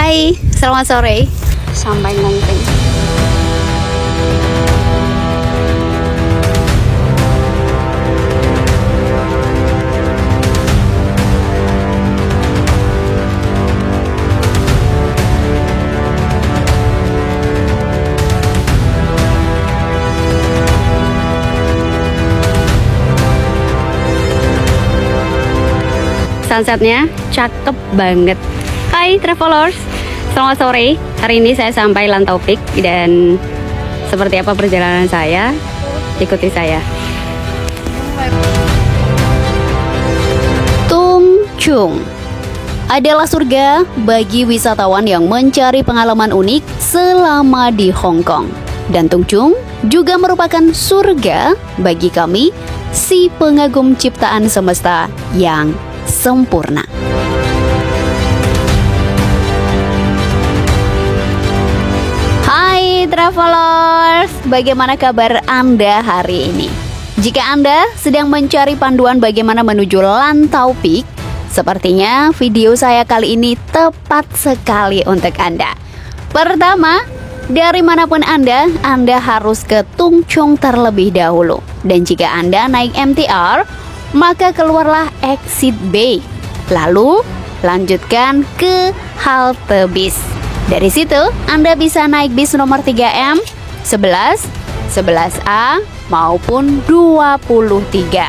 Hai, selamat sore. Sampai Ngongping. Sunsetnya cakep banget. Hai travelers, selamat sore. Hari ini saya sampai Lantau Peak dan seperti apa perjalanan saya? Ikuti saya. Tung Chung adalah surga bagi wisatawan yang mencari pengalaman unik selama di Hong Kong. Dan Tung Chung juga merupakan surga bagi kami, si pengagum ciptaan semesta yang sempurna. Hai travelers, bagaimana kabar Anda hari ini? Jika Anda sedang mencari panduan bagaimana menuju Lantau Peak, sepertinya video saya kali ini tepat sekali untuk Anda. Pertama, dari manapun Anda harus ke Tung Chung terlebih dahulu. Dan jika Anda naik MTR, maka keluarlah exit B, lalu lanjutkan ke halte bis. Dari situ Anda bisa naik bis nomor 3M, 11, 11A maupun 23.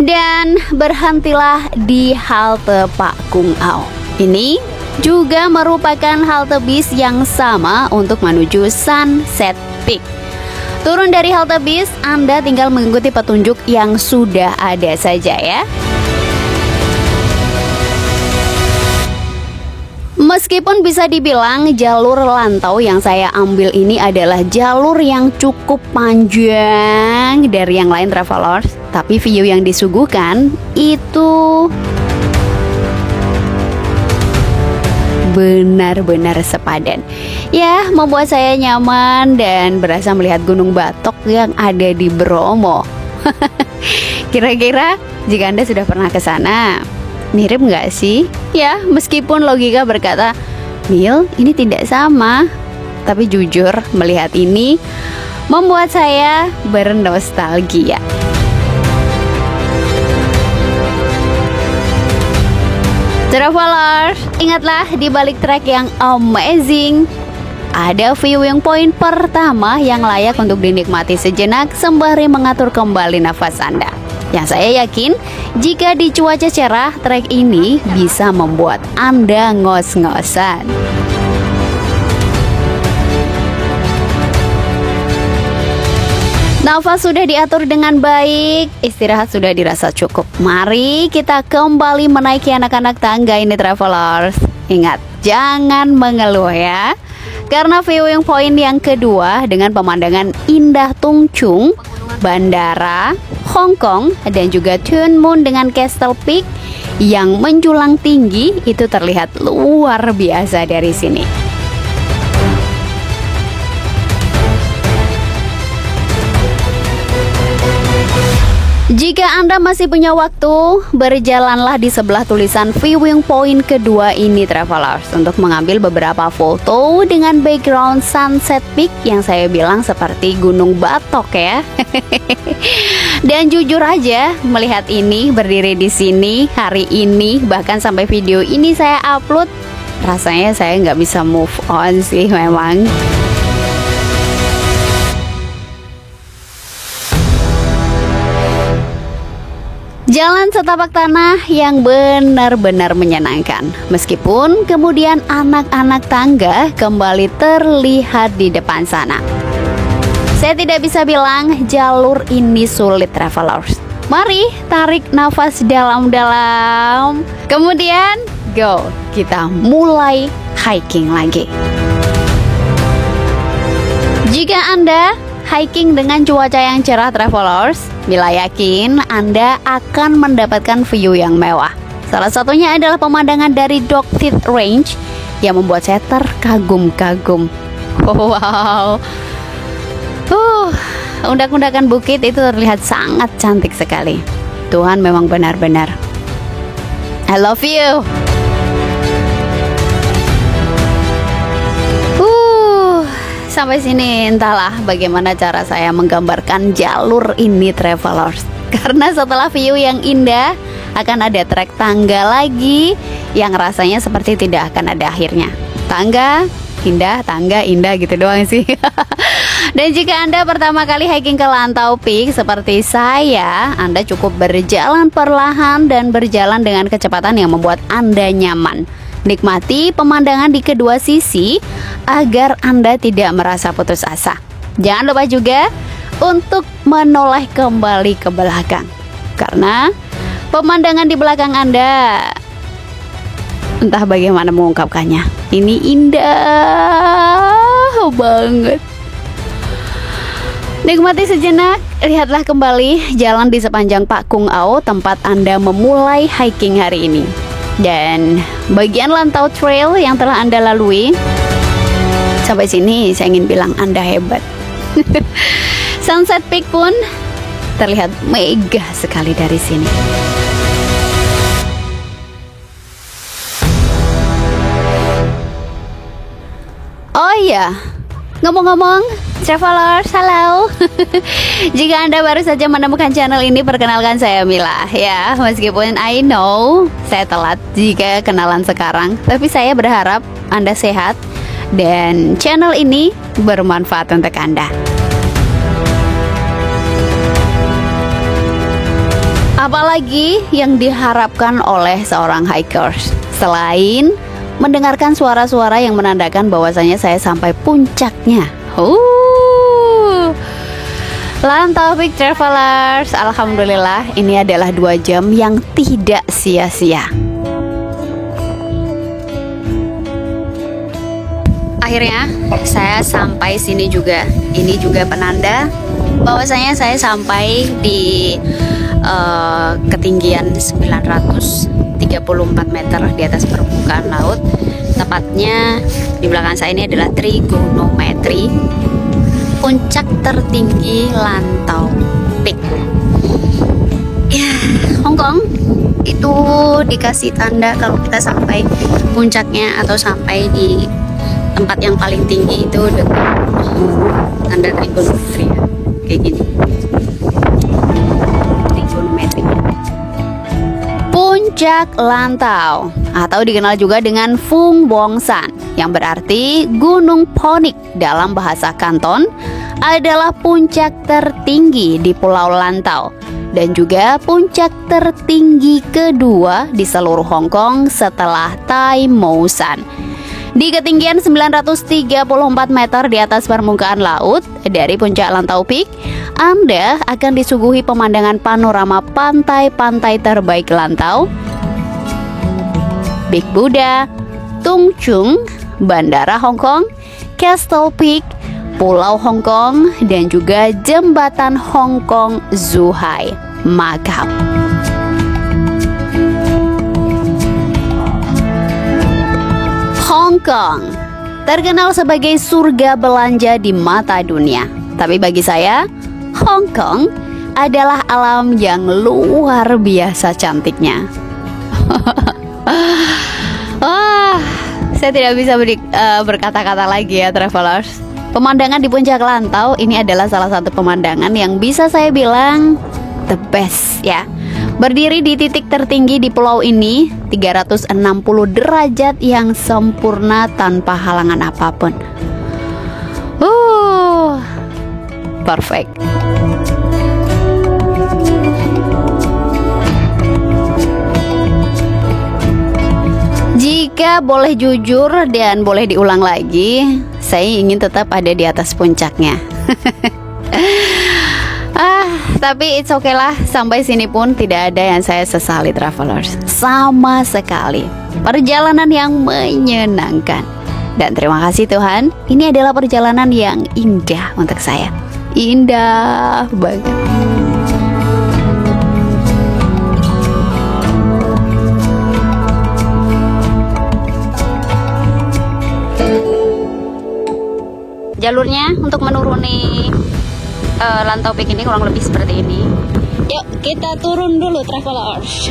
Dan berhentilah di halte Pak Kung Au. Ini juga merupakan halte bis yang sama untuk menuju Sunset Peak. Turun dari halte bis, Anda tinggal mengikuti petunjuk yang sudah ada saja ya. Meskipun bisa dibilang jalur lantau yang saya ambil ini adalah jalur yang cukup panjang dari yang lain travelers, tapi view yang disuguhkan itu benar-benar sepadan. Ya, membuat saya nyaman dan berasa melihat Gunung Batok yang ada di Bromo. Kira-kira jika Anda sudah pernah ke sana, mirip nggak sih? Ya, meskipun logika berkata, Mil, ini tidak sama. Tapi jujur, melihat ini membuat saya bernostalgia. Travelers, ingatlah di balik trek yang amazing, ada viewing point pertama yang layak untuk dinikmati sejenak sembari mengatur kembali nafas Anda. Yang saya yakin, jika di cuaca cerah, trek ini bisa membuat Anda ngos-ngosan. Nafas sudah diatur dengan baik, istirahat sudah dirasa cukup. Mari kita kembali menaiki anak-anak tangga ini travelers. Ingat, jangan mengeluh ya. Karena viewing point yang kedua dengan pemandangan indah Tung Chung, Bandara, Hong Kong, dan juga Tuen Mun dengan Castle Peak yang menjulang tinggi itu terlihat luar biasa dari sini. Jika Anda masih punya waktu, berjalanlah di sebelah tulisan viewing point kedua ini travelers untuk mengambil beberapa foto dengan background Sunset Peak yang saya bilang seperti Gunung Batok ya. Dan jujur aja, melihat ini berdiri di sini hari ini, bahkan sampai video ini saya upload, rasanya saya nggak bisa move on sih memang. Jalan setapak tanah yang benar-benar menyenangkan. Meskipun kemudian anak-anak tangga kembali terlihat di depan sana. Saya tidak bisa bilang jalur ini sulit travelers. Mari tarik nafas dalam-dalam. Kemudian go, kita mulai hiking lagi. Jika Anda hiking dengan cuaca yang cerah travelers, Mila yakin Anda akan mendapatkan view yang mewah. Salah satunya adalah pemandangan dari Dogfield Range yang membuat saya terkagum-kagum. Wow, undak-undakan bukit itu terlihat sangat cantik sekali. Tuhan memang benar-benar I love you. sampai sini entahlah bagaimana cara saya menggambarkan jalur ini travelers. Karena setelah view yang indah akan ada trek tangga lagi yang rasanya seperti tidak akan ada akhirnya. Tangga indah gitu doang sih. Dan jika Anda pertama kali hiking ke Lantau Peak seperti saya, Anda cukup berjalan perlahan dan berjalan dengan kecepatan yang membuat Anda nyaman. Nikmati pemandangan di kedua sisi agar Anda tidak merasa putus asa. Jangan lupa juga untuk menoleh kembali ke belakang, karena pemandangan di belakang Anda, entah bagaimana mengungkapkannya, ini indah banget. Nikmati sejenak, lihatlah kembali jalan di sepanjang Pak Kung Au, tempat Anda memulai hiking hari ini. Dan bagian Lantau Trail yang telah Anda lalui, sampai sini saya ingin bilang Anda hebat. Sunset Peak pun terlihat megah sekali dari sini. Oh iya, ngomong-ngomong, travelers, halo. Jika Anda baru saja menemukan channel ini, perkenalkan saya Mila. Ya, meskipun I know saya telat jika kenalan sekarang, tapi saya berharap Anda sehat dan channel ini bermanfaat untuk Anda. Apalagi yang diharapkan oleh seorang hikers selain mendengarkan suara-suara yang menandakan bahwasanya saya sampai puncaknya. Lantau Peak Travelers, alhamdulillah ini adalah 2 jam yang tidak sia-sia. Akhirnya saya sampai sini juga. Ini juga penanda bahwasanya saya sampai di ketinggian 934 meter di atas permukaan laut. Tepatnya di belakang saya ini adalah Trigonometri, puncak tertinggi Lantau Peak. Ya, Hong Kong itu dikasih tanda kalau kita sampai puncaknya atau sampai di tempat yang paling tinggi itu dengan tanda trigonometri, kayak gini. Puncak Lantau atau dikenal juga dengan Phuong Bong San, yang berarti Gunung Ponik dalam bahasa Kanton, adalah puncak tertinggi di Pulau Lantau dan juga puncak tertinggi kedua di seluruh Hong Kong setelah Tai Mo Shan. Di ketinggian 934 meter di atas permukaan laut dari puncak Lantau Peak, Anda akan disuguhi pemandangan panorama pantai-pantai terbaik Lantau, Big Buddha, Tung Chung, Bandara Hong Kong, Castle Peak, Pulau Hong Kong, dan juga Jembatan Hong Kong Zhuhai, Macau. Hong Kong terkenal sebagai surga belanja di mata dunia. Tapi bagi saya, Hong Kong adalah alam yang luar biasa cantiknya. Wah, saya tidak bisa berkata-kata lagi ya travelers. Pemandangan di puncak Lantau ini adalah salah satu pemandangan yang bisa saya bilang the best ya. Berdiri di titik tertinggi di pulau ini, 360 derajat yang sempurna tanpa halangan apapun. Perfect. Jika boleh jujur dan boleh diulang lagi, saya ingin tetap ada di atas puncaknya. Tapi it's okay lah, sampai sini pun tidak ada yang saya sesali travelers, sama sekali. Perjalanan yang menyenangkan. Dan terima kasih Tuhan, ini adalah perjalanan yang indah untuk saya. Indah banget. Jalurnya untuk menuruni Lantau Peak ini kurang lebih seperti ini. Yuk kita turun dulu travelers.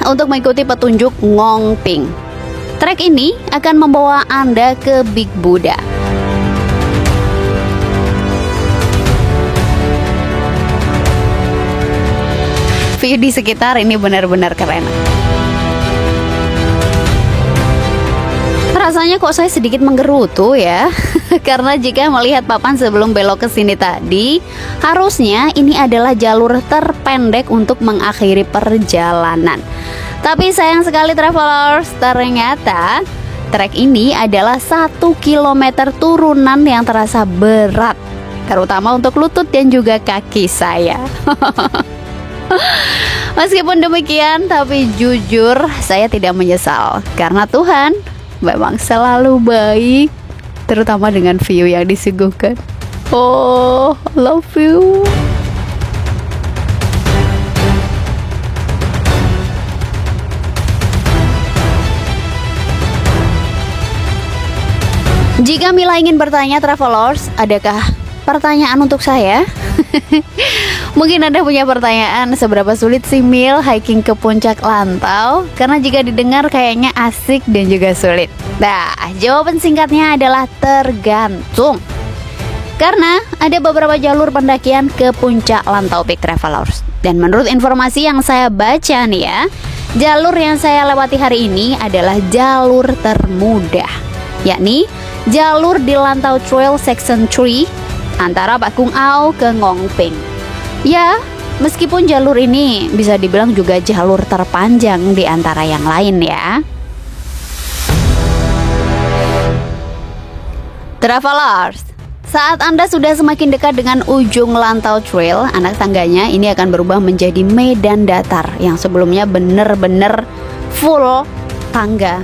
untuk mengikuti petunjuk Ngongping. Trek ini akan membawa Anda ke Big Buddha. View di sekitar ini benar-benar keren. Rasanya kok saya sedikit menggerutu ya. Karena jika melihat papan sebelum belok ke sini tadi, harusnya ini adalah jalur terpendek untuk mengakhiri perjalanan. Tapi sayang sekali travelers, ternyata trek ini adalah 1 km turunan yang terasa berat, terutama untuk lutut dan juga kaki saya. Meskipun demikian, tapi jujur saya tidak menyesal karena Tuhan memang selalu baik, terutama dengan view yang disuguhkan. Oh, love you. Jika Mila ingin bertanya travelers, adakah pertanyaan untuk saya? Mungkin Anda punya pertanyaan, seberapa sulit sih Mil hiking ke puncak Lantau? Karena jika didengar kayaknya asik dan juga sulit. Nah, jawaban singkatnya adalah tergantung. Karena ada beberapa jalur pendakian ke puncak Lantau Peak travelers. Dan menurut informasi yang saya baca nih ya, jalur yang saya lewati hari ini adalah jalur termudah, yakni jalur di Lantau Trail Section 3 antara Bakung Au ke Ngongping. Ya, meskipun jalur ini bisa dibilang juga jalur terpanjang di antara yang lain ya. Travelers, saat Anda sudah semakin dekat dengan ujung Lantau Trail, anak tangganya ini akan berubah menjadi medan datar yang sebelumnya benar-benar full tangga.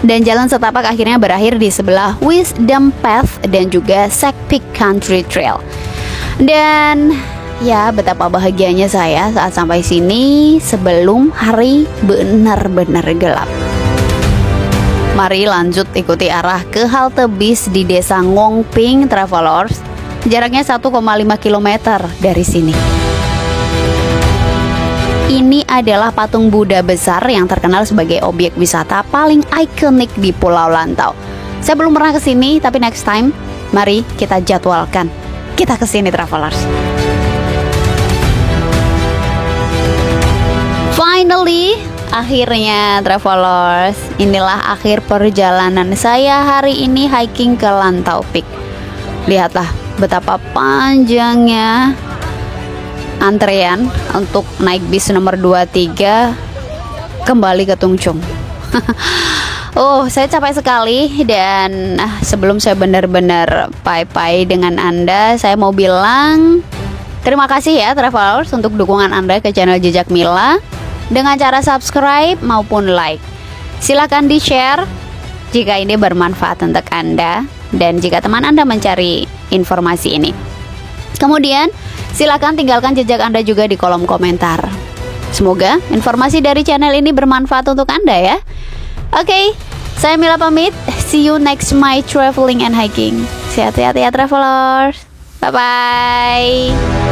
Dan jalan setapak akhirnya berakhir di sebelah Wisdom Path dan juga Sek Peak Country Trail. Dan ya, betapa bahagianya saya saat sampai sini sebelum hari benar-benar gelap. Mari lanjut ikuti arah ke halte bis di desa Ngongping travelers. Jaraknya 1,5 km dari sini. Ini adalah patung Buddha besar yang terkenal sebagai objek wisata paling ikonik di Pulau Lantau. Saya belum pernah kesini, tapi next time, mari kita jadwalkan. Kita kesini travelers. Finally, akhirnya travelers, inilah akhir perjalanan saya hari ini hiking ke Lantau Peak. Lihatlah betapa panjangnya antrean untuk naik bis nomor 23 kembali ke Tungchung. Oh, saya capek sekali. Dan sebelum saya benar-benar bye-bye dengan Anda, saya mau bilang terima kasih ya travelers untuk dukungan Anda ke channel Jejak Mila dengan cara subscribe maupun like. Silakan di-share jika ini bermanfaat untuk Anda dan jika teman Anda mencari informasi ini. Kemudian silakan tinggalkan jejak Anda juga di kolom komentar. Semoga informasi dari channel ini bermanfaat untuk Anda ya. Oke, saya Mila pamit. See you next my traveling and hiking. Sehat-sehat ya travelers. Bye-bye.